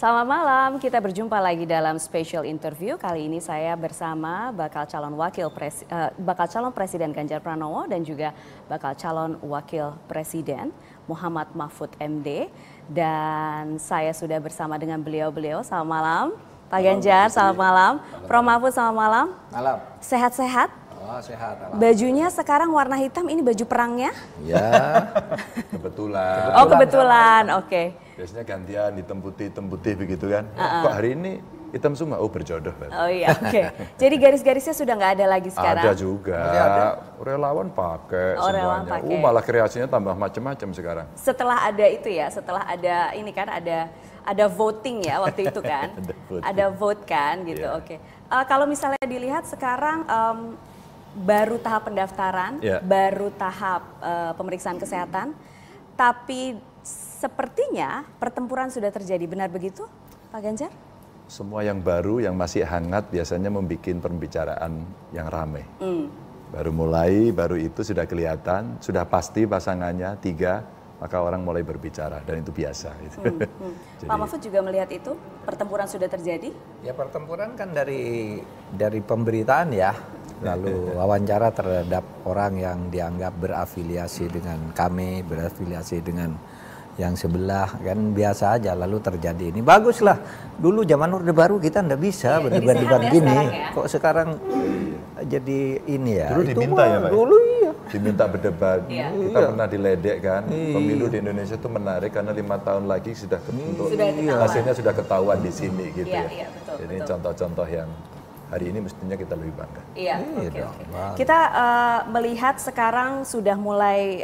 Selamat malam, kita berjumpa lagi dalam special interview. Kali ini saya bersama bakal calon presiden Ganjar Pranowo dan juga bakal calon wakil presiden Muhammad Mahfud MD. Dan saya sudah bersama dengan beliau-beliau. Selamat malam, Pak Ganjar, selamat malam. Prof Mahfud, selamat malam. Malam. Sehat-sehat? Oh, sehat. Bajunya sekarang warna hitam, ini baju perangnya? Ya, kebetulan. Oh, kebetulan, oke. Biasanya gantian hitam putih begitu kan. Kok hari ini hitam semua? Oh, berjodoh. Oh iya, oke. Jadi garis-garisnya sudah nggak ada lagi sekarang? Ada juga. Relawan pakai Oh, semuanya. relawan pakai. Malah kreasinya tambah macam-macam sekarang. Setelah ada itu ya, setelah ada ini kan ada voting ya waktu itu kan? Ada vote kan gitu, Yeah. oke. Kalau misalnya dilihat sekarang baru tahap pendaftaran, Yeah. baru tahap pemeriksaan kesehatan, tapi sepertinya pertempuran sudah terjadi, benar begitu Pak Ganjar? Semua yang baru, yang masih hangat biasanya membuat pembicaraan yang ramai. Baru mulai, baru itu sudah kelihatan, sudah pasti pasangannya 3, maka orang mulai berbicara dan itu biasa. Jadi, Pak Mahfud juga melihat itu, pertempuran sudah terjadi? Ya pertempuran kan dari pemberitaan ya, lalu wawancara terhadap orang yang dianggap berafiliasi dengan kami, berafiliasi dengan yang sebelah, kan biasa aja lalu terjadi ini. Baguslah, dulu zaman Orde Baru kita ndak bisa berdebat-debat gini, kok sekarang jadi ini ya. dulu itu diminta ya Pak? Dulu iya. Diminta berdebat, Iya. kita pernah diledek kan. Pemilu di Indonesia itu menarik karena 5 tahun lagi sudah ketahuan. hasilnya sudah ketahuan di sini gitu Iya, ya. iya, betul, Jadi betul. contoh-contoh yang hari ini mestinya kita lebih bangga. Iya, Iya oke. dong, bagus. Kita melihat sekarang sudah mulai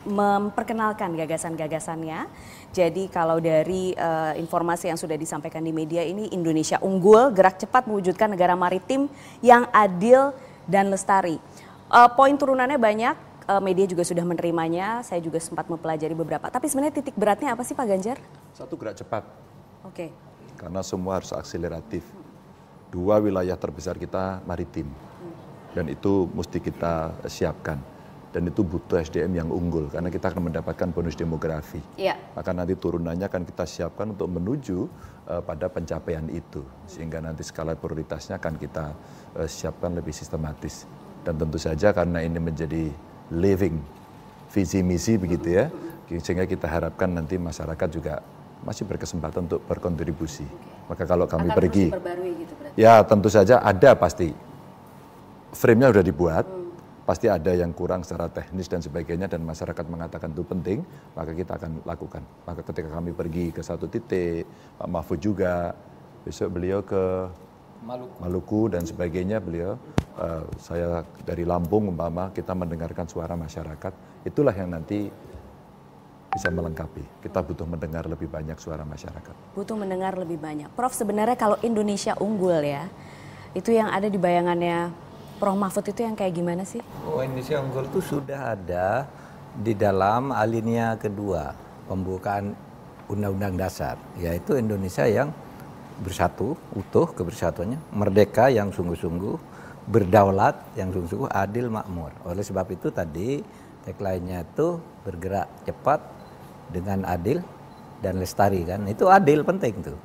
memperkenalkan gagasan-gagasannya. Jadi kalau dari informasi yang sudah disampaikan di media ini, Indonesia unggul, gerak cepat mewujudkan negara maritim yang adil dan lestari. Poin turunannya banyak, media juga sudah menerimanya, saya juga sempat mempelajari beberapa. Tapi sebenarnya titik beratnya apa sih Pak Ganjar? Satu, gerak cepat, Oke. karena semua harus akseleratif. 2 wilayah terbesar kita maritim, dan itu mesti kita siapkan. Dan itu butuh SDM yang unggul, karena kita akan mendapatkan bonus demografi. Iya. Maka nanti turunannya akan kita siapkan untuk menuju pada pencapaian itu. Sehingga nanti skala prioritasnya akan kita siapkan lebih sistematis. Dan tentu saja karena ini menjadi living visi misi begitu ya, sehingga kita harapkan nanti masyarakat juga masih berkesempatan untuk berkontribusi. Maka kalau kami Akan pergi, terus diperbarui gitu berarti. ya tentu saja ada pasti. Frame-nya sudah dibuat, pasti ada yang kurang secara teknis dan sebagainya dan masyarakat mengatakan itu penting, maka kita akan lakukan. Maka ketika kami pergi ke satu titik, Pak Mahfud juga, besok beliau ke Maluku dan sebagainya, beliau, saya dari Lampung umpama, kita mendengarkan suara masyarakat, itulah yang nanti bisa melengkapi. Kita butuh mendengar lebih banyak suara masyarakat. Butuh mendengar lebih banyak. Prof, sebenarnya kalau Indonesia unggul ya, itu yang ada di bayangannya Prof Mahfud itu yang kayak gimana sih? Oh, Indonesia unggul itu sudah ada di dalam alinea kedua pembukaan Undang-Undang Dasar, yaitu Indonesia yang bersatu, utuh kebersatuannya, merdeka yang sungguh-sungguh, berdaulat yang sungguh-sungguh, adil makmur. Oleh sebab itu tadi tagline-nya itu bergerak cepat dengan adil dan lestari kan. Itu adil penting tuh.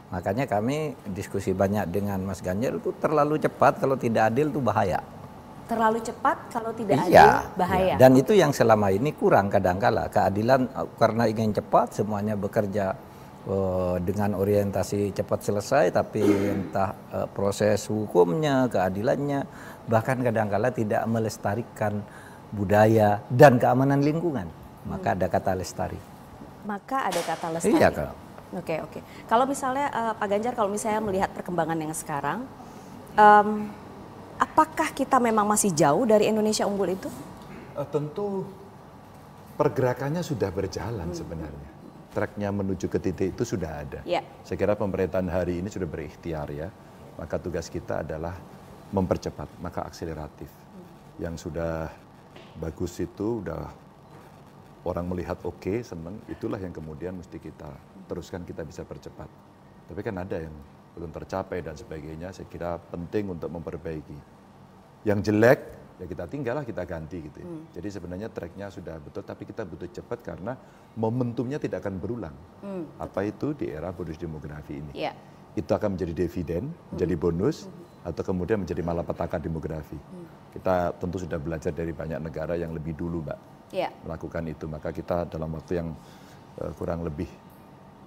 Makanya kami diskusi banyak dengan Mas Ganjar itu terlalu cepat kalau tidak adil itu bahaya. Terlalu cepat kalau tidak adil Iya, bahaya. iya. Dan itu yang selama ini kurang kadangkala. Keadilan karena ingin cepat semuanya bekerja dengan orientasi cepat selesai, tapi entah proses hukumnya, keadilannya, bahkan kadangkala tidak melestarikan budaya dan keamanan lingkungan. Maka ada kata lestari. Maka ada kata lestari. Iya kalau. Oke. Kalau misalnya Pak Ganjar, kalau misalnya melihat perkembangan yang sekarang, apakah kita memang masih jauh dari Indonesia unggul itu? Tentu pergerakannya sudah berjalan sebenarnya. Tracknya menuju ke titik itu sudah ada. Ya. Saya kira pemerintahan hari ini sudah berikhtiar ya. Maka tugas kita adalah mempercepat, maka akseleratif. Yang sudah bagus itu udah orang melihat oke, seneng, itulah yang kemudian mesti kita teruskan, kita bisa percepat. Tapi kan ada yang belum tercapai dan sebagainya, saya kira penting untuk memperbaiki. Yang jelek ya kita tinggallah, kita ganti gitu ya. Jadi sebenarnya tracknya sudah betul, tapi kita butuh cepat karena momentumnya tidak akan berulang. Apa itu di era bonus demografi ini? Yeah. Itu akan menjadi dividen, menjadi bonus, atau kemudian menjadi malapetaka demografi. Kita tentu sudah belajar dari banyak negara yang lebih dulu, Mbak, melakukan itu. Maka kita dalam waktu yang kurang lebih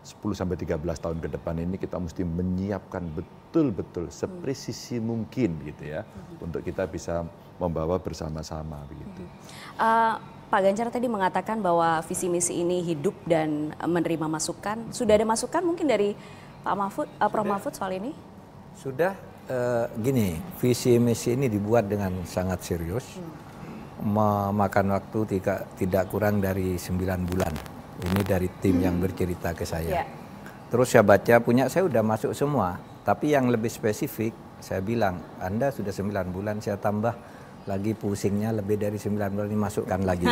10-13 tahun ke depan ini kita mesti menyiapkan betul-betul sepresisi mungkin gitu ya, untuk kita bisa membawa bersama-sama begitu. Pak Ganjar tadi mengatakan bahwa visi misi ini hidup dan menerima masukan. Sudah ada masukan mungkin dari Pak Mahfud, Prof Mahfud soal ini? Sudah. Gini, visi misi ini dibuat dengan sangat serius, memakan waktu tidak kurang dari 9 bulan. Ini dari tim yang bercerita ke saya. Terus saya baca, punya saya udah masuk semua, tapi yang lebih spesifik saya bilang, Anda sudah 9 bulan, saya tambah lagi pusingnya lebih dari 9 bulan, ini masukkan lagi.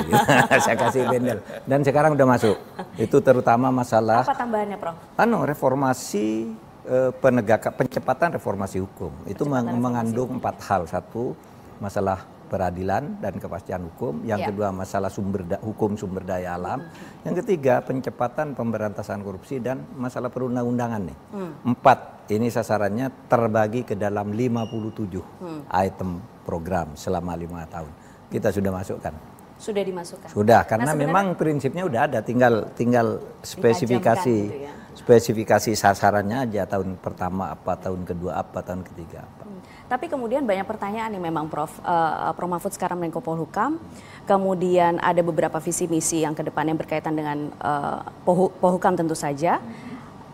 Saya kasih bendel, dan sekarang udah masuk. Itu terutama masalah apa tambahannya, Prof? Reformasi pencepatan reformasi hukum. Itu mengandung 4 hal. Satu, masalah peradilan dan kepastian hukum. Yang kedua, masalah hukum sumber daya alam. Yang ketiga, pencepatan pemberantasan korupsi dan masalah perundang-undangan nih. 4, ini sasarannya terbagi ke dalam 57 item program selama 5 tahun. Kita sudah masukkan. Sudah dimasukkan? Sudah, karena memang prinsipnya udah ada, tinggal spesifikasi. Gitu ya. Spesifikasi sasarannya aja, tahun pertama apa, tahun kedua apa, tahun ketiga apa. Tapi kemudian banyak pertanyaan nih memang Prof. Prof Mahfud sekarang Menko Polhukam, kemudian ada beberapa visi misi yang ke depan yang berkaitan dengan Polhukam tentu saja.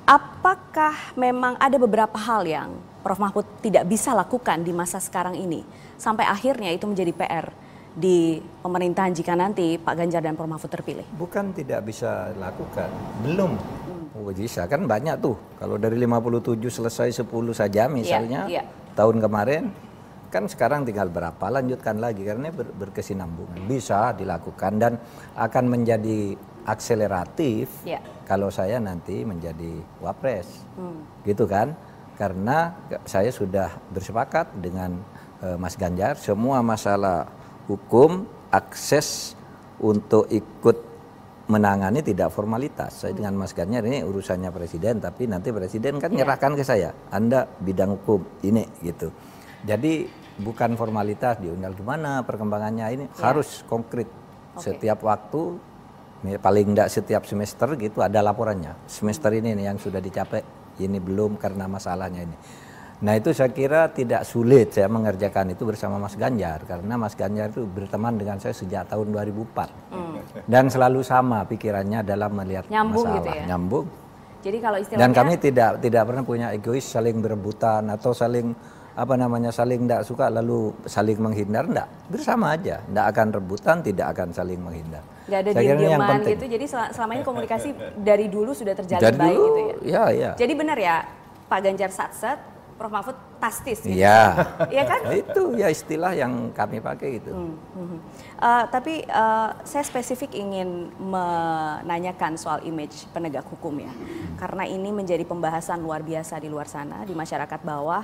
Apakah memang ada beberapa hal yang Prof Mahfud tidak bisa lakukan di masa sekarang ini sampai akhirnya itu menjadi PR di pemerintahan jika nanti Pak Ganjar dan Prof Mahfud terpilih? Bukan tidak bisa lakukan, belum. Bisa kan banyak tuh, kalau dari 57 selesai 10 saja misalnya tahun kemarin, kan sekarang tinggal berapa, lanjutkan lagi karena berkesinambungan. Bisa dilakukan dan akan menjadi akseleratif kalau saya nanti menjadi wapres, gitu kan. Karena saya sudah bersepakat dengan Mas Ganjar, semua masalah hukum, akses untuk ikut menangani tidak formalitas. Saya dengan Mas Ganjar, ini urusannya presiden, tapi nanti presiden kan nyerahkan ke saya, Anda bidang hukum ini gitu. Jadi bukan formalitas diundang gimana perkembangannya, ini harus konkret. Setiap waktu, paling tidak setiap semester gitu ada laporannya. Semester ini nih yang sudah dicapai, ini belum karena masalahnya ini. Nah itu saya kira tidak sulit saya mengerjakan itu bersama Mas Ganjar, karena Mas Ganjar itu berteman dengan saya sejak tahun 2004 dan selalu sama pikirannya dalam melihat masalah, gitu ya? Nyambung. Jadi kalau istilahnya, dan kami tidak pernah punya egois saling berebutan atau saling saling tidak suka lalu saling menghindar, enggak, bersama aja, enggak akan rebutan, tidak akan saling menghindar. Nggak ada diam-diaman gitu, jadi selama ini komunikasi dari dulu sudah terjalin dari baik dulu, gitu ya? Iya. Jadi benar ya Pak Ganjar satset, Prof Mahfud tastis gitu? Iya. Iya kan? Itu ya istilah yang kami pakai gitu. Tapi saya spesifik ingin menanyakan soal image penegak hukum ya. Karena ini menjadi pembahasan luar biasa di luar sana, di masyarakat bawah.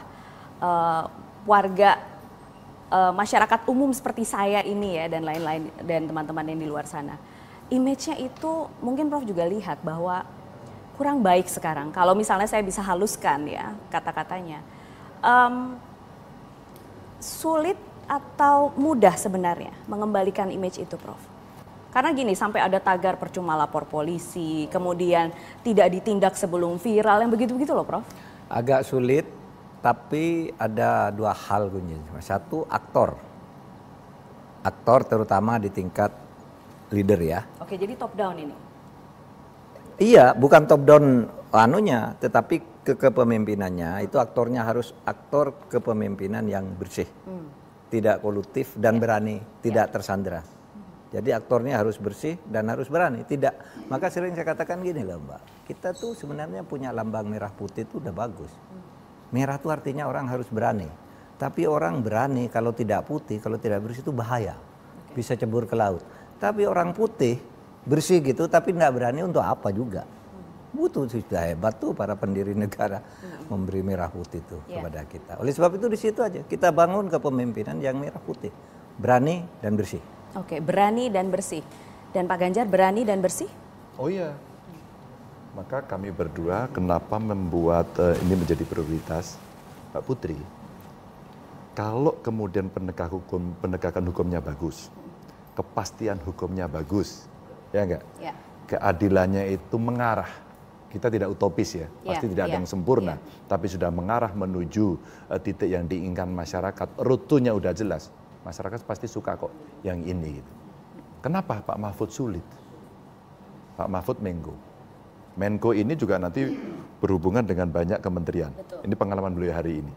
Warga, masyarakat umum seperti saya ini ya dan lain-lain dan teman-teman yang di luar sana. Image-nya itu mungkin Prof juga lihat bahwa kurang baik sekarang. Kalau misalnya saya bisa haluskan ya kata-katanya. Sulit atau mudah sebenarnya mengembalikan image itu, Prof? Karena gini, sampai ada tagar percuma lapor polisi, kemudian tidak ditindak sebelum viral, yang begitu-begitu loh, Prof. Agak sulit, tapi ada 2 hal kuncinya. Satu, aktor. Aktor terutama di tingkat leader ya. Oke, jadi top down ini? Iya, bukan top down anunya, tetapi kepemimpinannya itu aktornya harus aktor kepemimpinan yang bersih, tidak kolutif dan berani, tidak tersandera. Jadi aktornya harus bersih dan harus berani, tidak. Maka sering saya katakan gini loh Mbak, kita tuh sebenarnya punya lambang merah putih itu udah bagus. Merah itu artinya orang harus berani, tapi orang berani kalau tidak putih, kalau tidak bersih itu bahaya, bisa cebur ke laut. Tapi orang putih bersih gitu tapi tidak berani untuk apa juga. Butuh sudah hebat tuh para pendiri negara memberi merah putih itu kepada kita. Oleh sebab itu di situ aja kita bangun kepemimpinan yang merah putih. berani dan bersih. Oke, berani dan bersih. Dan Pak Ganjar berani dan bersih? Oh iya. Maka kami berdua kenapa membuat ini menjadi prioritas, Mbak Putri. Kalau kemudian penegakan hukumnya bagus, kepastian hukumnya bagus, ya enggak? Ya. Keadilannya itu mengarah. Kita tidak utopis ya, pasti tidak ada yang sempurna, tapi sudah mengarah menuju titik yang diinginkan masyarakat. Rutenya udah jelas, masyarakat pasti suka kok yang ini. Gitu. Kenapa Pak Mahfud sulit? Pak Mahfud Menko ini juga nanti berhubungan dengan banyak kementerian. Betul. Ini pengalaman beliau hari ini.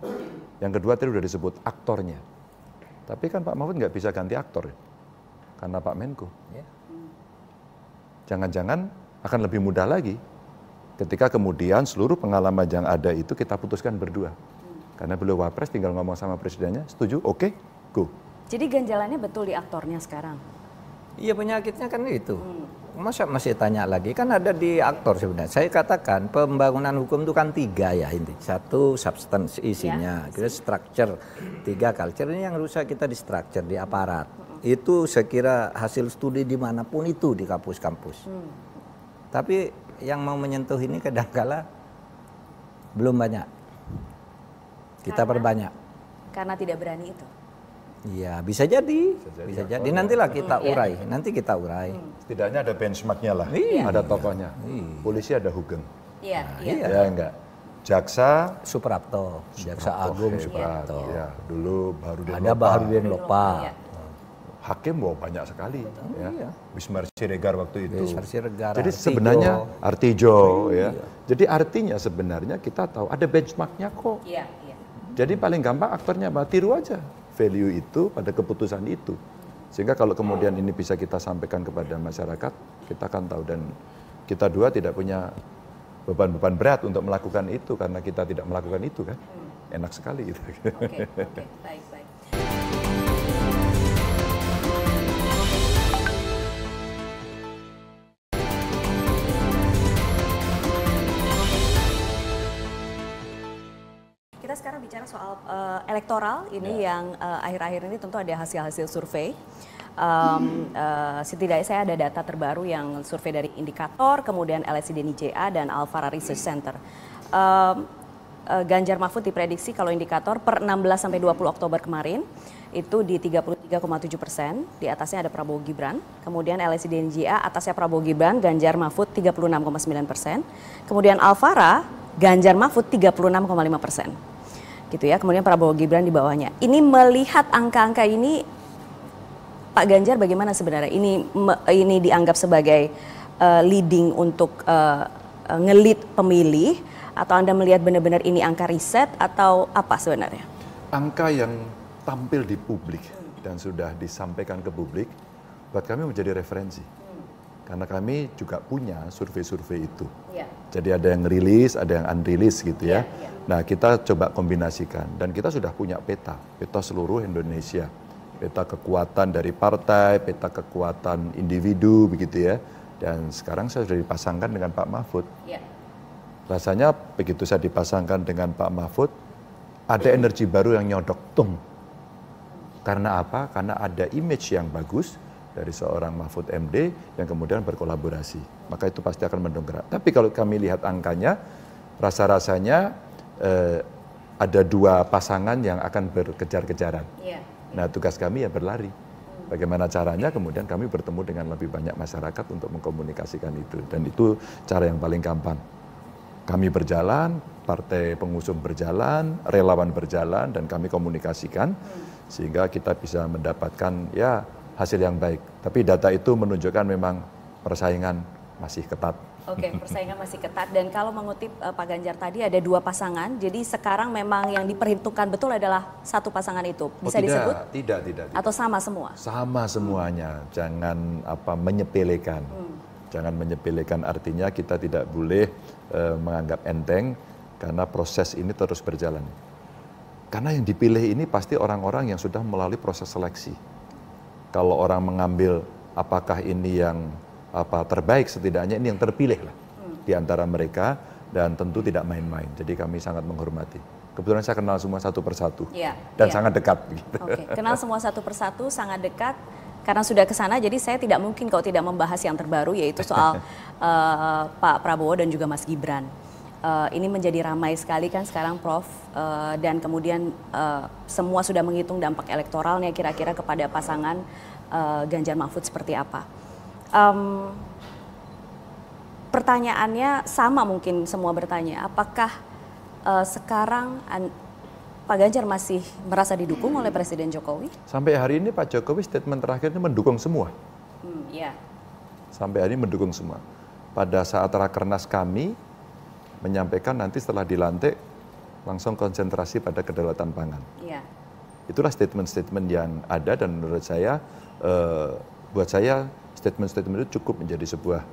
Yang kedua tadi sudah disebut aktornya. Tapi kan Pak Mahfud nggak bisa ganti aktor ya, karena Pak Menko. Jangan-jangan akan lebih mudah lagi ketika kemudian seluruh pengalaman yang ada itu kita putuskan berdua. Karena beliau wapres tinggal ngomong sama presidennya, setuju, oke, go. Jadi ganjalannya betul di aktornya sekarang? Iya, penyakitnya kan itu. Masa masih tanya lagi, kan ada di aktor sebenarnya. Saya katakan pembangunan hukum itu kan 3 ya inti. 1 substance isinya, kedua structure, 3 culture. Ini yang rusak kita di structure, di aparat. Itu saya kira hasil studi dimanapun itu di kampus-kampus. Tapi yang mau menyentuh ini kadangkala belum banyak. Kita perbanyak. Karena tidak berani itu. Iya, bisa jadi. Bisa jadi. Nantilah kita urai. Nanti kita urai. Setidaknya ada benchmarknya lah. Ada tokohnya. Polisi ada Hugeng. Iya. Ya enggak. Jaksa Suprapto, Jaksa Agung Suprapto. Ya, dulu ada Baharudin Lopa. Hakim banyak sekali, ya. Wismar Siregar waktu itu. Jadi Artijo. sebenarnya Artijo, ya. Jadi artinya sebenarnya kita tahu ada benchmarknya kok. Jadi paling gampang aktornya tiru aja value itu pada keputusan itu. Sehingga kalau kemudian ini bisa kita sampaikan kepada masyarakat, kita akan tahu dan kita dua tidak punya beban-beban berat untuk melakukan itu karena kita tidak melakukan itu kan. Enak sekali gitu. Oke, baik. Kita sekarang bicara soal elektoral ini yang akhir-akhir ini tentu ada hasil-hasil survei. Setidaknya saya ada data terbaru yang survei dari Indikator, kemudian LSI DNIJA dan Alfara Research Center. Ganjar Mahfud diprediksi kalau Indikator per 16 sampai 20 Oktober kemarin itu di 33,7%, di atasnya ada Prabowo Gibran. Kemudian LSI DNIJA atasnya Prabowo Gibran, Ganjar Mahfud 36,9%. Kemudian Alfara Ganjar Mahfud 36,5%. Gitu ya. Kemudian Prabowo Gibran di bawahnya. Ini melihat angka-angka ini, Pak Ganjar bagaimana sebenarnya? Ini dianggap sebagai leading untuk ngelit pemilih, atau Anda melihat benar-benar ini angka riset atau apa sebenarnya? Angka yang tampil di publik dan sudah disampaikan ke publik buat kami menjadi referensi. Karena kami juga punya survei-survei itu. Jadi ada yang rilis, ada yang unrilis gitu ya. Nah kita coba kombinasikan dan kita sudah punya peta seluruh Indonesia. Peta kekuatan dari partai, peta kekuatan individu begitu ya. Dan sekarang saya sudah dipasangkan dengan Pak Mahfud. Rasanya begitu saya dipasangkan dengan Pak Mahfud, ada energi baru yang nyodok, tung. Karena apa? Karena ada image yang bagus dari seorang Mahfud MD yang kemudian berkolaborasi. Maka itu pasti akan mendongkrak. Tapi kalau kami lihat angkanya, rasa-rasanya ada 2 pasangan yang akan berkejar-kejaran. Nah tugas kami ya berlari. Bagaimana caranya kemudian kami bertemu dengan lebih banyak masyarakat untuk mengkomunikasikan itu. Dan itu cara yang paling gampang. Kami berjalan, partai pengusung berjalan, relawan berjalan, dan kami komunikasikan sehingga kita bisa mendapatkan ya hasil yang baik. Tapi data itu menunjukkan memang persaingan masih ketat. Oke, persaingan masih ketat. Dan kalau mengutip Pak Ganjar tadi ada 2 pasangan, jadi sekarang memang yang diperhitungkan betul adalah 1 pasangan itu. Bisa disebut? Tidak. Atau sama semua? Sama semuanya. Jangan menyepelekan. Jangan menyepelekan, artinya kita tidak boleh menganggap enteng karena proses ini terus berjalan. Karena yang dipilih ini pasti orang-orang yang sudah melalui proses seleksi. Kalau orang mengambil apakah ini yang terbaik, setidaknya ini yang terpilih lah di antara mereka dan tentu tidak main-main. Jadi kami sangat menghormati. kebetulan saya kenal semua satu persatu dan Iya. sangat dekat. Gitu. Oke, kenal semua satu persatu, sangat dekat. Karena sudah ke sana, jadi saya tidak mungkin kalau tidak membahas yang terbaru, yaitu soal Pak Prabowo dan juga Mas Gibran. Ini menjadi ramai sekali kan sekarang, Prof. Dan kemudian semua sudah menghitung dampak elektoralnya kira-kira kepada pasangan Ganjar Mahfud seperti apa. Pertanyaannya sama, mungkin semua bertanya, apakah sekarang Pak Ganjar masih merasa didukung oleh Presiden Jokowi? Sampai hari ini Pak Jokowi statement terakhirnya mendukung semua. Iya. Sampai hari ini mendukung semua. Pada saat rakernas kami menyampaikan nanti setelah dilantik langsung konsentrasi pada kedaulatan pangan. Iya. Itulah statement-statement yang ada dan menurut saya, buat saya statement-statement itu cukup menjadi sebuah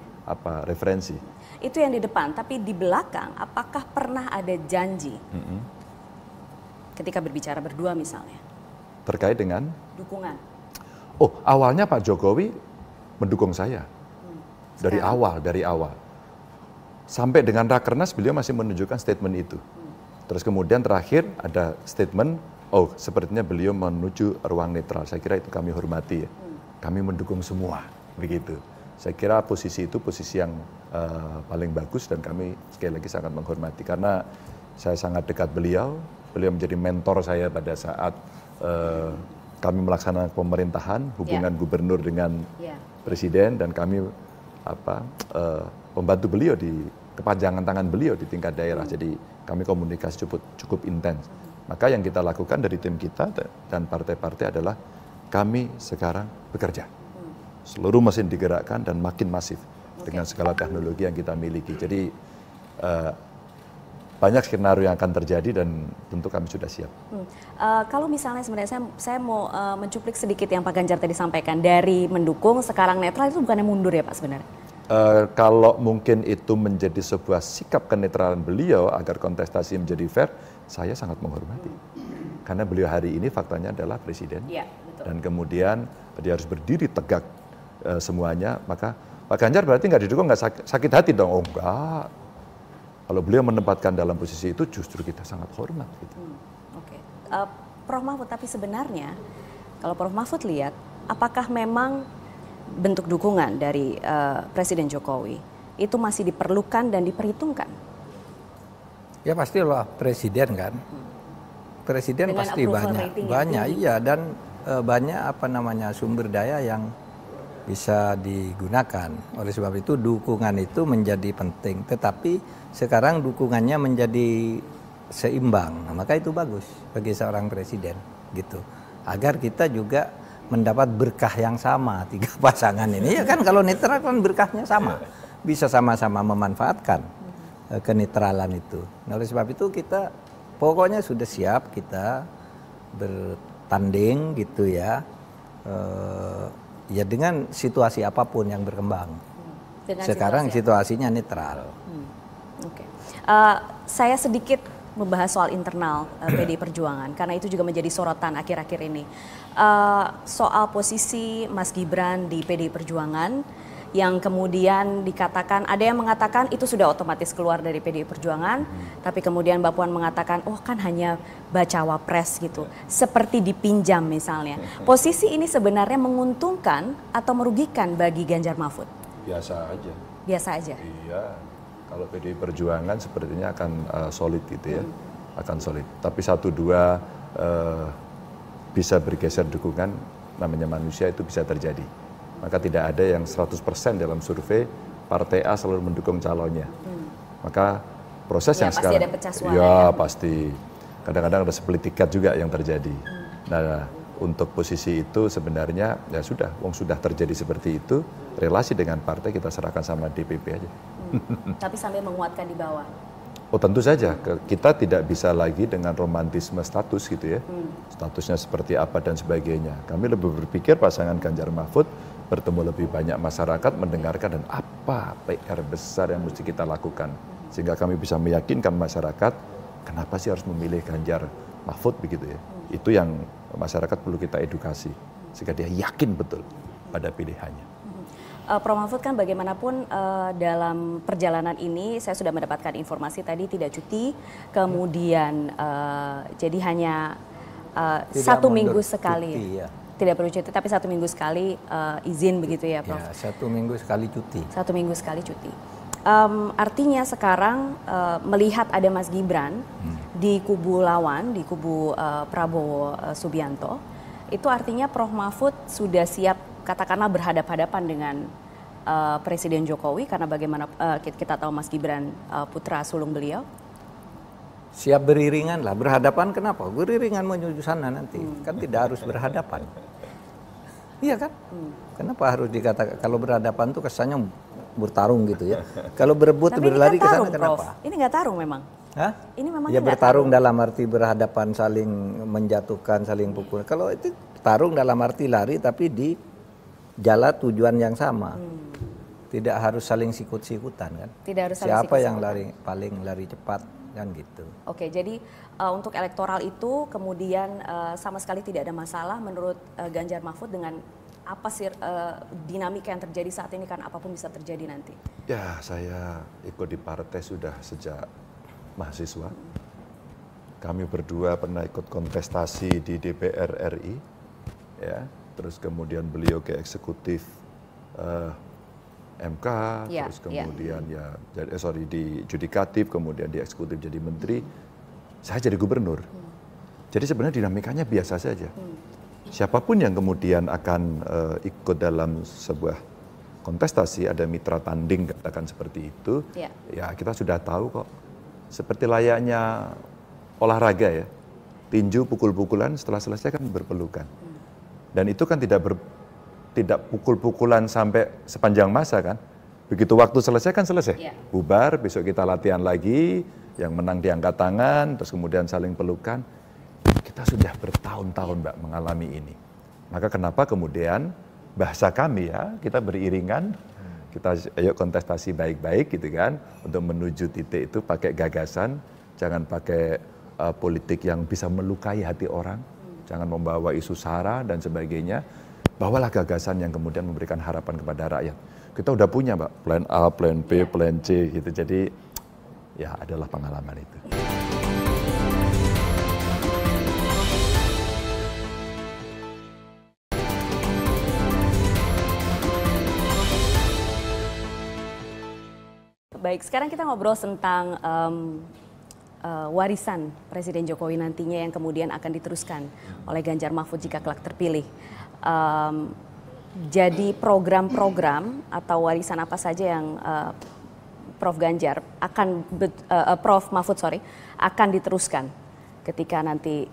referensi. Itu yang di depan, tapi di belakang apakah pernah ada janji ketika berbicara berdua misalnya? Terkait dengan? Dukungan. Oh, awalnya Pak Jokowi mendukung saya. Dari awal. Sampai dengan rakernas beliau masih menunjukkan statement itu. Terus kemudian terakhir ada statement, oh sepertinya beliau menuju ruang netral. Saya kira itu kami hormati ya. Kami mendukung semua, begitu. Saya kira posisi itu posisi yang paling bagus dan kami sekali lagi sangat menghormati. Karena saya sangat dekat beliau menjadi mentor saya pada saat kami melaksanakan pemerintahan, hubungan gubernur dengan presiden dan kami membantu beliau di kepanjangan tangan beliau di tingkat daerah. Jadi kami komunikasi cukup intens. Maka yang kita lakukan dari tim kita dan partai-partai adalah kami sekarang bekerja. Seluruh mesin digerakkan dan makin masif dengan segala teknologi yang kita miliki. Jadi banyak skenario yang akan terjadi dan tentu kami sudah siap. Kalau misalnya sebenarnya saya mau mencuplik sedikit yang Pak Ganjar tadi sampaikan, dari mendukung sekarang netral itu bukannya mundur ya Pak sebenarnya? Kalau mungkin itu menjadi sebuah sikap kenetralan beliau agar kontestasi menjadi fair, saya sangat menghormati. Karena beliau hari ini faktanya adalah presiden. Ya, betul. Dan kemudian dia harus berdiri tegak semuanya, maka Pak Ganjar berarti nggak didukung, nggak sakit hati dong? Oh enggak. Kalau beliau menempatkan dalam posisi itu justru kita sangat hormat. Gitu. Oke. Prof Mahfud, tapi sebenarnya kalau Prof Mahfud lihat, apakah memang bentuk dukungan dari Presiden Jokowi itu masih diperlukan dan diperhitungkan? Ya pastilah presiden kan. Presiden dengan pasti banyak iya, dan banyak sumber daya yang bisa digunakan. Oleh sebab itu dukungan itu menjadi penting. Tetapi sekarang dukungannya menjadi seimbang. Nah, maka itu bagus bagi seorang presiden gitu. Agar kita juga mendapat berkah yang sama tiga pasangan ini. Ya kan kalau netral kan berkahnya sama. Bisa sama-sama memanfaatkan kenetralan itu. Nah, oleh sebab itu kita pokoknya sudah siap kita bertanding gitu ya. Ya dengan situasi apapun yang berkembang. Sekarang situasinya netral. Oke. Saya sedikit membahas soal internal PDI Perjuangan karena itu juga menjadi sorotan akhir-akhir ini. Soal posisi Mas Gibran di PDI Perjuangan yang kemudian dikatakan, ada yang mengatakan itu sudah otomatis keluar dari PDI Perjuangan, tapi kemudian Mbak Puan mengatakan, oh kan hanya bacawa pres gitu, seperti dipinjam misalnya. Posisi ini sebenarnya menguntungkan atau merugikan bagi Ganjar Mahfud? Biasa aja. Biasa aja? Iya, kalau PDI Perjuangan sepertinya akan solid gitu ya, akan solid. Tapi 1-2 bisa bergeser dukungan, namanya manusia itu bisa terjadi. Maka tidak ada yang 100% dalam survei partai A selalu mendukung calonnya. Maka proses yang pasti sekarang ada pecah suara ya pasti. Kadang-kadang ada split tiket juga yang terjadi. Nah, untuk posisi itu sebenarnya ya sudah, sudah terjadi seperti itu, relasi dengan partai kita serahkan sama DPP aja. Tapi sambil menguatkan di bawah. Oh tentu saja, kita tidak bisa lagi dengan romantisme status gitu ya. Statusnya seperti apa dan sebagainya. Kami lebih berpikir pasangan Ganjar Mahfud bertemu lebih banyak masyarakat, mendengarkan dan apa PR besar yang mesti kita lakukan. Sehingga kami bisa meyakinkan masyarakat, kenapa sih harus memilih Ganjar Mahfud begitu ya. Itu yang masyarakat perlu kita edukasi, sehingga dia yakin betul pada pilihannya. Prof. Mahfud kan bagaimanapun dalam perjalanan ini saya sudah mendapatkan informasi tadi tidak cuti, kemudian jadi hanya Tidak 1 minggu mundur sekali. cuti, ya. Tidak perlu cuti, tapi 1 minggu sekali izin begitu ya, Prof. Ya, 1 minggu sekali cuti. 1 minggu sekali cuti. Artinya sekarang melihat ada Mas Gibran di kubu lawan, di kubu Prabowo Subianto, itu artinya Prof. Mahfud sudah siap katakanlah berhadap-hadapan dengan Presiden Jokowi karena bagaimana kita tahu Mas Gibran putra sulung beliau. Siap beriringan lah, berhadapan kenapa? Beriringan menuju sana nanti, kan tidak harus berhadapan. Iya kan? Kenapa harus dikatakan, kalau berhadapan tuh kesannya bertarung gitu ya. Kalau berebut Tapi berlari ini ke kan sana tarung, Prof. kenapa? Ini nggak tarung memang. Hah? Ini memang Ya nggak bertarung tarung. dalam arti berhadapan, saling menjatuhkan, saling pukul. Kalau itu tarung dalam arti lari tapi di jalan tujuan yang sama. Tidak harus saling sikut-sikutan kan. Tidak harus saling Siapa yang sikut-sikutan. paling lari cepat kan gitu. Oke, jadi untuk elektoral itu kemudian sama sekali tidak ada masalah menurut Ganjar Mahfud dengan apa sih dinamika yang terjadi saat ini, kan apapun bisa terjadi nanti. Ya, saya ikut di partai sudah sejak mahasiswa. Kami berdua pernah ikut kontestasi di DPR RI, ya. Terus kemudian beliau ke eksekutif MK, Ya, terus kemudian di judikatif, kemudian di eksekutif jadi menteri. Saya jadi gubernur. Jadi sebenarnya dinamikanya biasa saja. Siapapun yang kemudian akan ikut dalam sebuah kontestasi, ada mitra tanding katakan seperti itu, ya kita sudah tahu kok. Seperti layaknya olahraga ya, tinju pukul-pukulan, setelah selesai kan berpelukan. Dan itu kan tidak pukul-pukulan sampai sepanjang masa kan. Begitu waktu selesai kan selesai. Bubar, besok kita latihan lagi, yang menang diangkat tangan, terus kemudian saling pelukan. Kita sudah bertahun-tahun Mbak mengalami ini. Maka kenapa kemudian bahasa kami ya, kita beriringan, kita ayo kontestasi baik-baik gitu kan, untuk menuju titik itu pakai gagasan, jangan pakai politik yang bisa melukai hati orang, jangan membawa isu sara dan sebagainya. Bawalah gagasan yang kemudian memberikan harapan kepada rakyat. Kita udah punya Mbak, plan A, plan B, plan C gitu. Jadi ya adalah pengalaman itu. Baik, sekarang kita ngobrol tentang warisan Presiden Jokowi nantinya yang kemudian akan diteruskan oleh Ganjar Mahfud jika kelak terpilih. Jadi program-program atau warisan apa saja yang Prof. Ganjar Prof. Mahfud akan diteruskan ketika nanti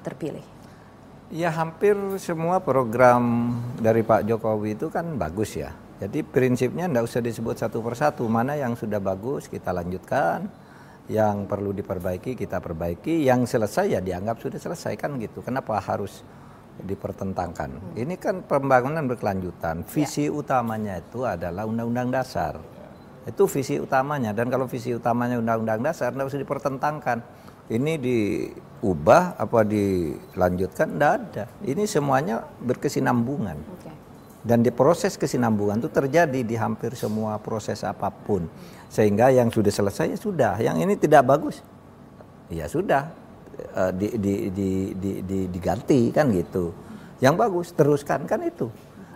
terpilih? Ya hampir semua program dari Pak Jokowi itu kan bagus ya. Jadi prinsipnya enggak usah disebut satu persatu, mana yang sudah bagus kita lanjutkan, yang perlu diperbaiki kita perbaiki, yang selesai ya dianggap sudah selesai kan gitu. Kenapa harus dipertentangkan? Ini kan pembangunan berkelanjutan, visi utamanya itu adalah Undang-Undang Dasar. Itu visi utamanya, dan kalau visi utamanya Undang-Undang Dasar enggak usah dipertentangkan. Ini diubah apa dilanjutkan, enggak ada. Ini semuanya berkesinambungan. Dan di proses kesinambungan itu terjadi di hampir semua proses apapun. Sehingga yang sudah selesai ya sudah, yang ini tidak bagus, ya sudah diganti kan gitu. Yang bagus teruskan kan itu.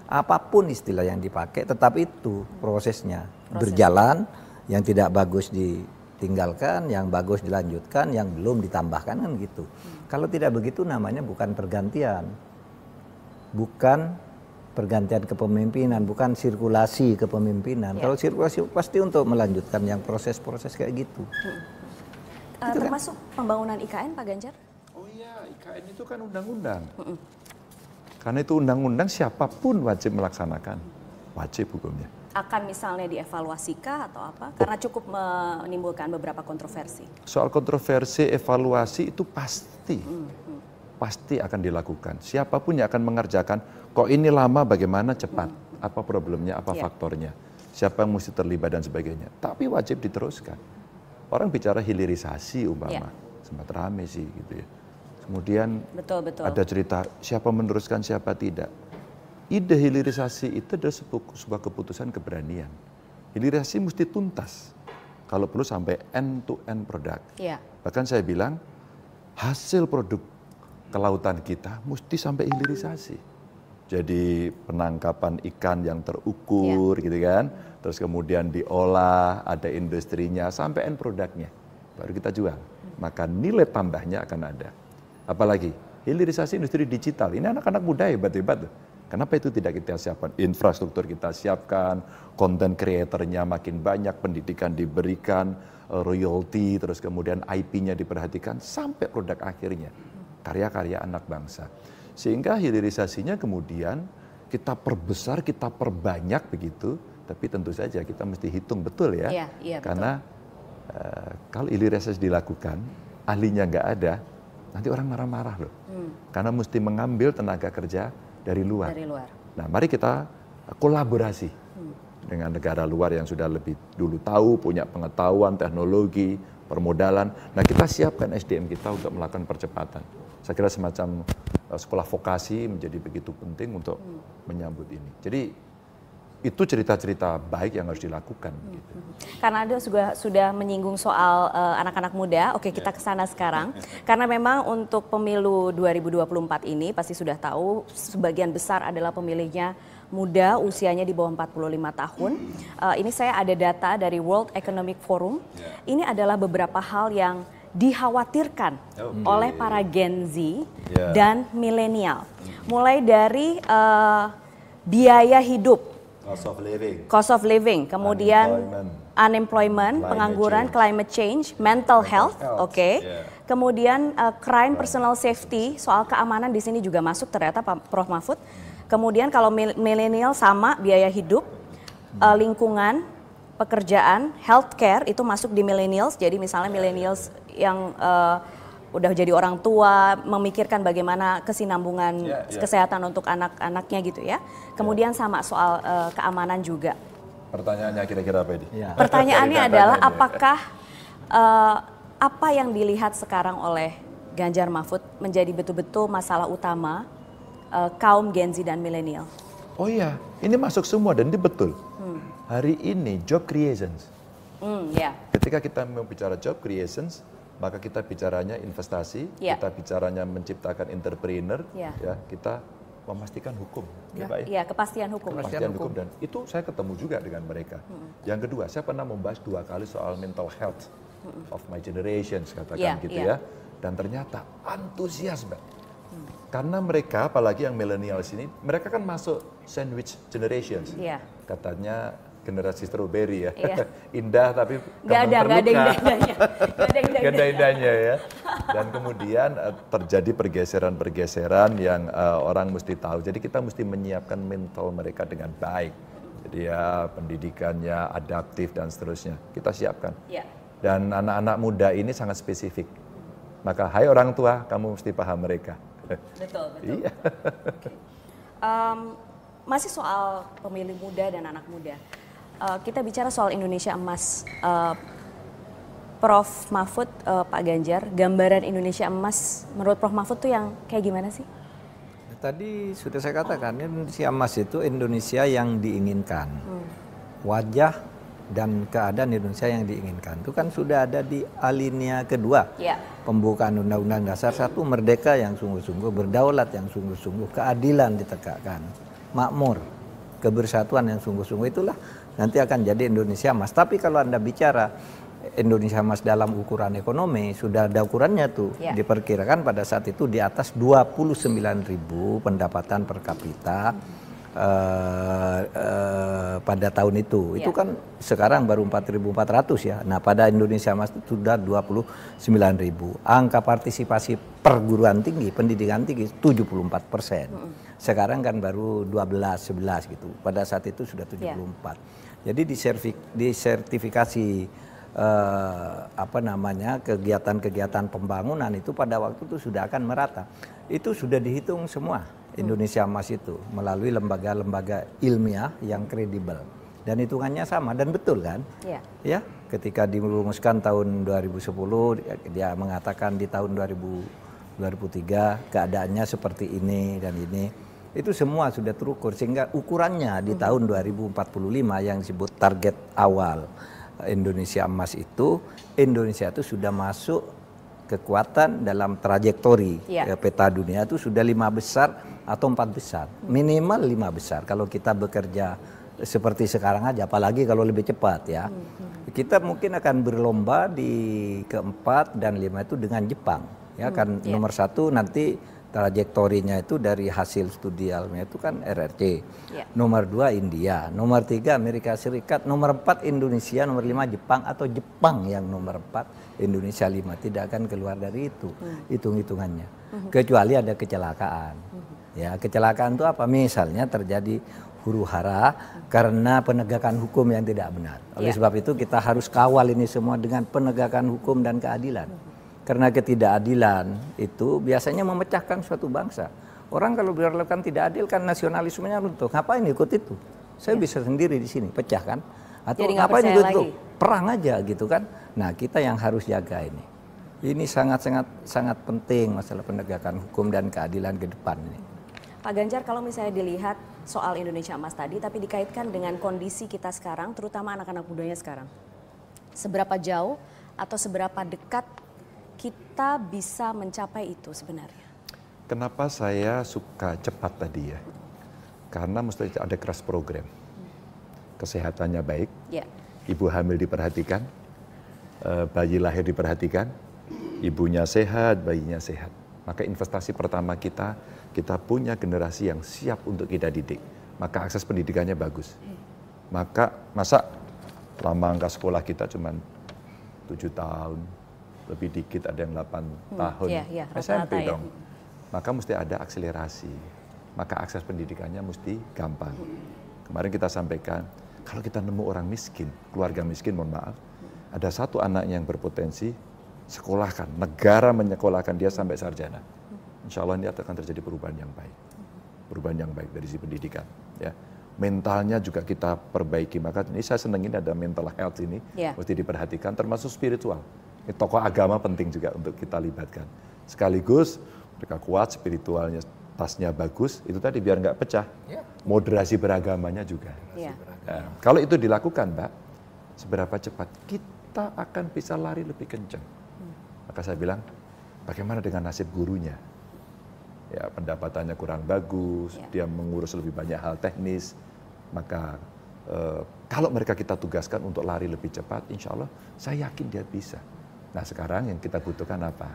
Apapun istilah yang dipakai tetap itu prosesnya. Berjalan, yang tidak bagus ditinggalkan, yang bagus dilanjutkan, yang belum ditambahkan kan gitu. Kalau tidak begitu namanya bukan pergantian. Bukan pergantian kepemimpinan, bukan sirkulasi kepemimpinan. Kalau sirkulasi pasti untuk melanjutkan yang proses-proses kayak gitu. Termasuk pembangunan IKN, Pak Ganjar? Oh iya, IKN itu kan undang-undang. Karena itu undang-undang, siapapun wajib melaksanakan, wajib hukumnya. Akan misalnya dievaluasikah atau apa? Karena cukup menimbulkan beberapa kontroversi. Soal kontroversi, evaluasi itu pasti akan dilakukan. Siapapun yang akan mengerjakan, kok ini lama, bagaimana cepat, apa problemnya, apa faktornya, siapa yang mesti terlibat dan sebagainya. Tapi wajib diteruskan. Orang bicara hilirisasi umpama, sempat rame sih gitu ya. Kemudian betul. ada cerita siapa meneruskan, siapa tidak. ide hilirisasi itu adalah sebuah keputusan keberanian. Hilirisasi mesti tuntas, kalau perlu sampai end-to-end produk. Ya. Bahkan saya bilang, hasil produk kelautan kita mesti sampai hilirisasi. Jadi penangkapan ikan yang terukur gitu kan, terus kemudian diolah, ada industrinya, sampai end produknya, baru kita jual. Maka nilai tambahnya akan ada. Apalagi, hilirisasi industri digital, ini anak-anak muda hebat-hebat tuh. Kenapa itu tidak kita siapkan? Infrastruktur kita siapkan, konten kreatornya makin banyak, pendidikan diberikan, royalti, terus kemudian IP-nya diperhatikan, sampai produk akhirnya, karya-karya anak bangsa. Sehingga hilirisasinya kemudian kita perbesar, kita perbanyak begitu, tapi tentu saja kita mesti hitung betul ya. Iya, karena kalau hilirisasi dilakukan, ahlinya nggak ada, nanti orang marah-marah loh. Karena mesti mengambil tenaga kerja dari luar. Nah, mari kita kolaborasi dengan negara luar yang sudah lebih dulu tahu, punya pengetahuan, teknologi, permodalan. Nah, kita siapkan SDM kita untuk melakukan percepatan. Saya kira semacam sekolah vokasi menjadi begitu penting untuk menyambut ini. Jadi itu cerita-cerita baik yang harus dilakukan. Gitu. Karena Anda sudah menyinggung soal anak-anak muda, oke kita ke sana sekarang. Karena memang untuk pemilu 2024 ini pasti sudah tahu sebagian besar adalah pemilihnya muda, usianya di bawah 45 tahun. Ini saya ada data dari World Economic Forum. Ini adalah beberapa hal yang dikhawatirkan oleh para Gen Z dan milenial. Mulai dari biaya hidup, cost of living, kemudian unemployment, pengangguran, climate change, mental health, kemudian crime, personal safety, soal keamanan di sini juga masuk ternyata Pak Prof Mahfud. Kemudian kalau milenial sama biaya hidup, lingkungan, pekerjaan, healthcare itu masuk di millennials. Jadi misalnya millennials yang udah jadi orang tua, memikirkan bagaimana kesinambungan kesehatan untuk anak-anaknya gitu ya. Kemudian sama soal keamanan juga. Pertanyaannya kira-kira apa ini? Pertanyaannya adalah apakah apa yang dilihat sekarang oleh Ganjar Mahfud menjadi betul-betul masalah utama kaum Gen Z dan milenial? Oh iya, ini masuk semua dan ini betul. Hari ini job creations. Ketika kita membicara job creations, maka kita bicaranya investasi, kita bicaranya menciptakan entrepreneur, kita memastikan hukum, Pak ya? Kepastian hukum. Kepastian hukum dan itu saya ketemu juga dengan mereka. Yang kedua, saya pernah membahas 2 kali soal mental health of my generations, katakan gitu ya. Dan ternyata antusias, Mbak. Karena mereka, apalagi yang millennials ini, mereka kan masuk sandwich generations. Katanya generasi strawberry ya, indah tapi gak ada indahnya ya. Dan kemudian terjadi pergeseran-pergeseran yang orang mesti tahu. Jadi kita mesti menyiapkan mental mereka dengan baik. Jadi ya pendidikannya adaptif dan seterusnya kita siapkan. Dan anak-anak muda ini sangat spesifik. Maka hai orang tua, kamu mesti paham mereka. Betul. Iya. Masih soal pemilih muda dan anak muda. Kita bicara soal Indonesia Emas. Prof Mahfud, Pak Ganjar, gambaran Indonesia Emas menurut Prof Mahfud tuh yang kayak gimana sih? Tadi sudah saya katakan, Indonesia Emas itu Indonesia yang diinginkan. Wajah dan keadaan Indonesia yang diinginkan itu kan sudah ada di alinea kedua. Pembukaan Undang-Undang Dasar 1, merdeka yang sungguh-sungguh, berdaulat yang sungguh-sungguh, keadilan ditegakkan, makmur, kebersatuan yang sungguh-sungguh, itulah nanti akan jadi Indonesia Emas. Tapi kalau Anda bicara Indonesia Emas dalam ukuran ekonomi, sudah ada ukurannya tuh. Diperkirakan pada saat itu di atas 29.000 pendapatan per kapita pada tahun itu. Itu kan sekarang baru 4.400 ya. Nah, pada Indonesia Emas itu sudah 29.000. Angka partisipasi perguruan tinggi, pendidikan tinggi 74%. Sekarang kan baru 12-11 gitu. Pada saat itu sudah 74. Jadi disertifikasi kegiatan-kegiatan pembangunan itu pada waktu itu sudah akan merata. Itu sudah dihitung semua Indonesia Emas itu melalui lembaga-lembaga ilmiah yang kredibel. Dan hitungannya sama dan betul kan? Ya, ketika dirumuskan tahun 2010 dia mengatakan di tahun 2003 keadaannya seperti ini dan ini. Itu semua sudah terukur sehingga ukurannya di tahun 2045 yang disebut target awal Indonesia Emas itu, Indonesia itu sudah masuk kekuatan dalam trajektori peta dunia itu sudah 5 besar atau 4 besar, minimal 5 besar kalau kita bekerja seperti sekarang aja, apalagi kalau lebih cepat ya. Kita mungkin akan berlomba di keempat dan 5 itu dengan Jepang ya kan. Nomor 1 nanti trajektorinya itu dari hasil studi ilmiah itu kan RRC. Nomor 2 India, nomor 3 Amerika Serikat, nomor 4 Indonesia, nomor 5 Jepang atau Jepang yang nomor 4, Indonesia 5. Tidak akan keluar dari itu hitung-hitungannya. Kecuali ada kecelakaan. Ya, kecelakaan itu apa? Misalnya terjadi huru-hara karena penegakan hukum yang tidak benar. Oleh sebab itu kita harus kawal ini semua dengan penegakan hukum dan keadilan. Karena ketidakadilan itu biasanya memecahkan suatu bangsa. Orang kalau berlakukan tidak adil kan nasionalismenya runtuh. Ngapain ikut itu? Saya bisa sendiri di sini, pecah kan? Atau ngapain ikut itu? Perang aja gitu kan? Nah, kita yang harus jaga ini. Ini sangat penting masalah penegakan hukum dan keadilan ke depan ini. Pak Ganjar, kalau misalnya dilihat soal Indonesia Emas tadi, tapi dikaitkan dengan kondisi kita sekarang, terutama anak-anak mudanya sekarang. Seberapa jauh atau seberapa dekat kita bisa mencapai itu sebenarnya? Kenapa saya suka cepat tadi ya? Karena mesti ada keras program. Kesehatannya baik, ibu hamil diperhatikan, bayi lahir diperhatikan, ibunya sehat, bayinya sehat. Maka investasi pertama kita punya generasi yang siap untuk kita didik. Maka akses pendidikannya bagus. Maka masa lama angka sekolah kita cuma 7 tahun, lebih dikit ada yang 8 tahun, SMP dong. Maka mesti ada akselerasi, maka akses pendidikannya mesti gampang. Kemarin kita sampaikan, kalau kita nemu orang miskin, keluarga miskin mohon maaf, ada satu anaknya yang berpotensi, sekolahkan, negara menyekolahkan dia sampai sarjana. Insya Allah ini akan terjadi perubahan yang baik dari sisi pendidikan. Ya. Mentalnya juga kita perbaiki, maka ini saya senang ini ada mental health ini, mesti diperhatikan, termasuk spiritual. Tokoh agama penting juga untuk kita libatkan. Sekaligus mereka kuat, spiritualnya tasnya bagus, itu tadi biar nggak pecah. Moderasi beragamanya juga. Nah, kalau itu dilakukan, Mbak, seberapa cepat kita akan bisa lari lebih kencang. Maka saya bilang, bagaimana dengan nasib gurunya? Ya, pendapatannya kurang bagus, dia mengurus lebih banyak hal teknis. Maka kalau mereka kita tugaskan untuk lari lebih cepat, insya Allah saya yakin dia bisa. Nah sekarang yang kita butuhkan apa?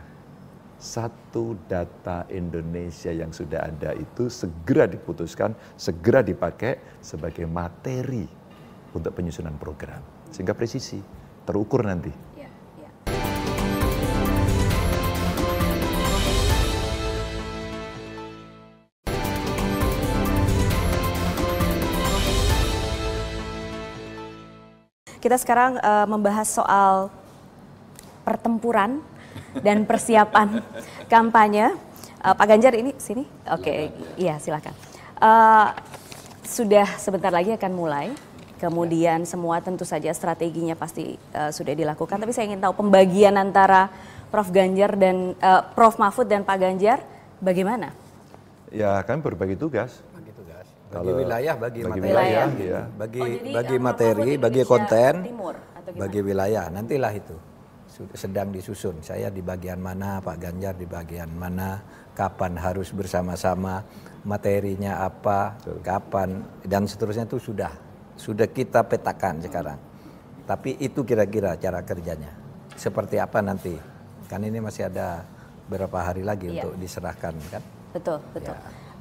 Satu data Indonesia yang sudah ada itu segera diputuskan, segera dipakai sebagai materi untuk penyusunan program. Sehingga presisi, terukur nanti. Kita sekarang membahas soal pertempuran dan persiapan kampanye. Pak Ganjar ini sini? Oke, iya silakan. Sudah sebentar lagi akan mulai. Kemudian semua tentu saja strateginya pasti sudah dilakukan. Tapi saya ingin tahu pembagian antara Prof. Ganjar dan Prof. Mahfud dan Pak Ganjar bagaimana? Ya kami berbagi tugas. Bagi wilayah, bagi Mahfud materi, bagi konten, Timur, bagi wilayah. Nantilah itu sedang disusun. Saya di bagian mana, Pak Ganjar di bagian mana, kapan harus bersama-sama, materinya apa, kapan dan seterusnya itu sudah kita petakan sekarang. Tapi itu kira-kira cara kerjanya. Seperti apa nanti? Kan ini masih ada beberapa hari lagi untuk diserahkan kan? Betul.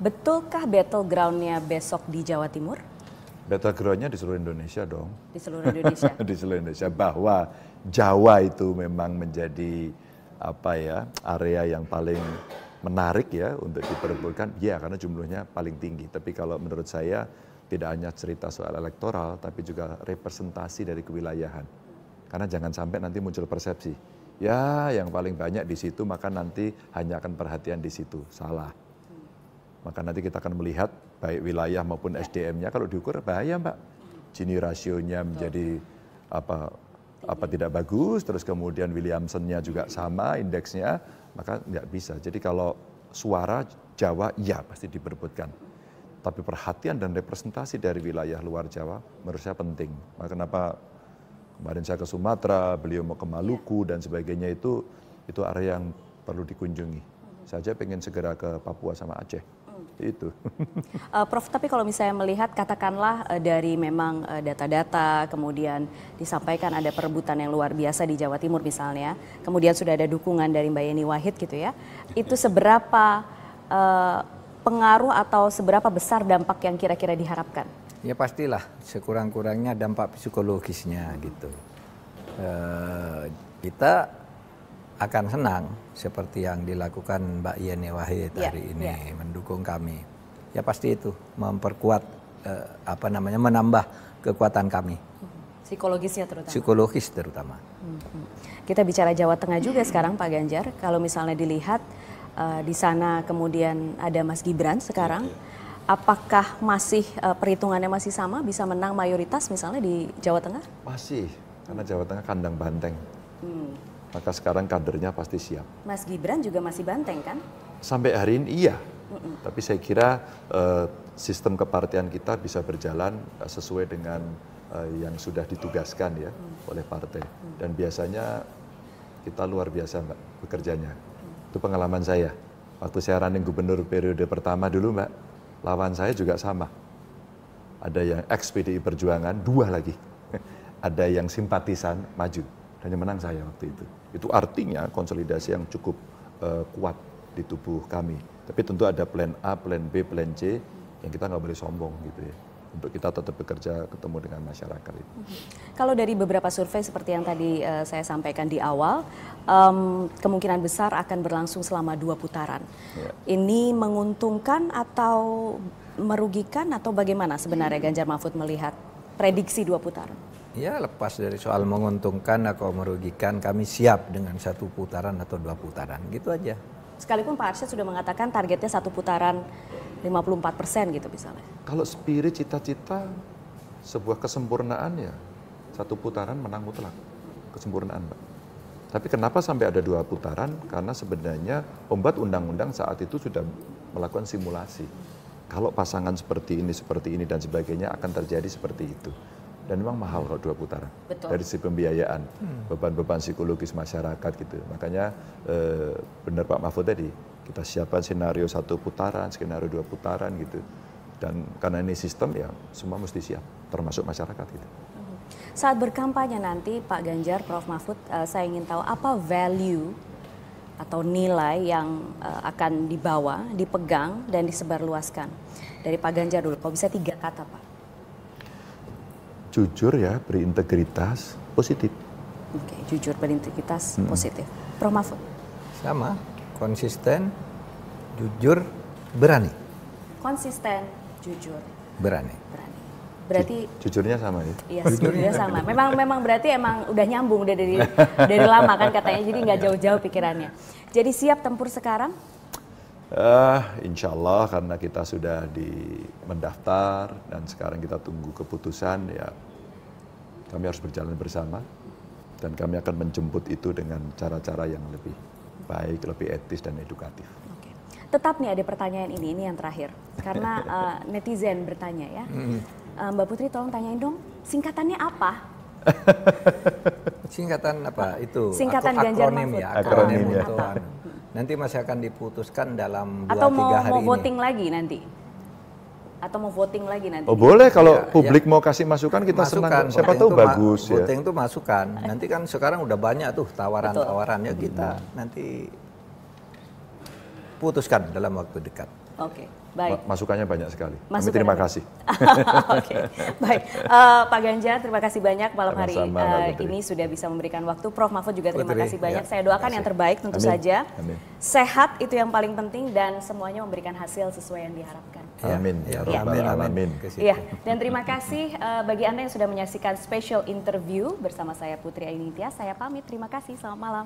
Betulkah battleground-nya besok di Jawa Timur? Battleground-nya di seluruh Indonesia dong. Di seluruh Indonesia? Di seluruh Indonesia, bahwa Jawa itu memang menjadi area yang paling menarik ya untuk diperebutkan, ya karena jumlahnya paling tinggi. Tapi kalau menurut saya tidak hanya cerita soal elektoral, tapi juga representasi dari kewilayahan. Karena jangan sampai nanti muncul persepsi, ya yang paling banyak di situ maka nanti hanya akan perhatian di situ. Salah. Maka nanti kita akan melihat baik wilayah maupun SDM-nya kalau diukur bahaya Mbak. Gini rasionya menjadi tidak bagus, terus kemudian Williamson-nya juga sama indeksnya, maka nggak bisa. Jadi kalau suara Jawa ya pasti diperebutkan. Tapi perhatian dan representasi dari wilayah luar Jawa menurut saya penting. Maka kenapa kemarin saya ke Sumatera, beliau mau ke Maluku dan sebagainya, itu area yang perlu dikunjungi. Saya pengen segera ke Papua sama Aceh. Itu. Prof, tapi kalau misalnya melihat katakanlah dari memang data-data kemudian disampaikan ada perebutan yang luar biasa di Jawa Timur misalnya, kemudian sudah ada dukungan dari Mbak Yeni Wahid gitu ya, itu seberapa pengaruh atau seberapa besar dampak yang kira-kira diharapkan? Ya pastilah sekurang-kurangnya dampak psikologisnya gitu. Kita akan senang seperti yang dilakukan Mbak Yeni Wahid hari ini mendukung kami. Ya pasti itu memperkuat menambah kekuatan kami. Psikologisnya terutama. Psikologis terutama. Kita bicara Jawa Tengah juga sekarang Pak Ganjar. Kalau misalnya dilihat di sana kemudian ada Mas Gibran sekarang, apakah masih perhitungannya masih sama bisa menang mayoritas misalnya di Jawa Tengah? Masih, karena Jawa Tengah kandang banteng. Maka sekarang kadernya pasti siap. Mas Gibran juga masih banteng kan? Sampai hari ini iya. Tapi saya kira sistem kepartian kita bisa berjalan sesuai dengan yang sudah ditugaskan ya oleh partai. Dan biasanya kita luar biasa Mbak bekerjanya. Itu pengalaman saya. Waktu saya running gubernur periode pertama dulu Mbak, lawan saya juga sama. Ada yang ex PDI Perjuangan, 2 lagi. Ada yang simpatisan maju. Dan yang menang saya waktu itu. Itu artinya konsolidasi yang cukup kuat di tubuh kami. Tapi tentu ada plan A, plan B, plan C yang kita nggak boleh sombong gitu ya. Untuk kita tetap bekerja ketemu dengan masyarakat itu. Kalau dari beberapa survei seperti yang tadi saya sampaikan di awal, kemungkinan besar akan berlangsung selama 2 putaran. Ini menguntungkan atau merugikan atau bagaimana sebenarnya Ganjar Mahfud melihat prediksi 2 putaran? Ya lepas dari soal menguntungkan atau merugikan, kami siap dengan 1 putaran atau 2 putaran, gitu aja. Sekalipun Pak Arsyad sudah mengatakan targetnya 1 putaran 54% gitu misalnya. Kalau spirit cita-cita sebuah kesempurnaan ya 1 putaran menang mutlak, kesempurnaan Mbak. Tapi kenapa sampai ada 2 putaran? Karena sebenarnya pembuat undang-undang saat itu sudah melakukan simulasi. Kalau pasangan seperti ini dan sebagainya akan terjadi seperti itu. Dan memang mahal kalau 2 putaran. Betul. Dari sisi pembiayaan, beban-beban psikologis masyarakat gitu. Makanya benar Pak Mahfud tadi, kita siapkan senario 1 putaran, skenario 2 putaran gitu. Dan karena ini sistem ya semua mesti siap, termasuk masyarakat gitu. Saat berkampanye nanti Pak Ganjar, Prof Mahfud, saya ingin tahu apa value atau nilai yang akan dibawa, dipegang dan disebarluaskan. Dari Pak Ganjar dulu, kalau bisa 3 kata Pak. Jujur ya, berintegritas, positif. Oke, jujur, berintegritas, positif. Prof Mahfud? Sama, konsisten, jujur, berani. Konsisten, jujur, berani. Berarti jujurnya sama ya? Iya, jujurnya sama. Memang berarti emang udah nyambung udah dari lama kan katanya, jadi nggak jauh-jauh pikirannya. Jadi siap tempur sekarang? Insya Allah karena kita sudah mendaftar dan sekarang kita tunggu keputusan ya, kami harus berjalan bersama dan kami akan menjemput itu dengan cara-cara yang lebih baik, lebih etis dan edukatif. Oke. Tetap nih ada pertanyaan ini yang terakhir karena netizen bertanya ya. Mbak Putri tolong tanyain dong, singkatannya apa? Singkatan apa itu? Singkatan Ganjar Mahfud. Ya, akronim itu. Nanti masih akan diputuskan dalam 2-3 hari ini. Atau mau voting lagi nanti? Atau mau voting lagi nanti? Oh boleh, kalau publik mau kasih masukan kita senang. Siapa tahu bagus ya. Voting itu masukan. Nanti kan sekarang udah banyak tuh tawaran-tawarannya, kita nanti putuskan dalam waktu dekat. Oke, baik. Masukannya banyak sekali. Kami terima kasih. Oke, baik. Pak Ganjar, terima kasih banyak malam hari ini sudah bisa memberikan waktu. Prof Mahfud juga terima kasih banyak. Saya doakan yang terbaik tentu saja. Amin. Sehat itu yang paling penting dan semuanya memberikan hasil sesuai yang diharapkan. Amin. Ya Rabbal Alamin. Iya, dan terima kasih bagi Anda yang sudah menyaksikan special interview bersama saya Putri Ainitya. Saya pamit, terima kasih. Selamat malam.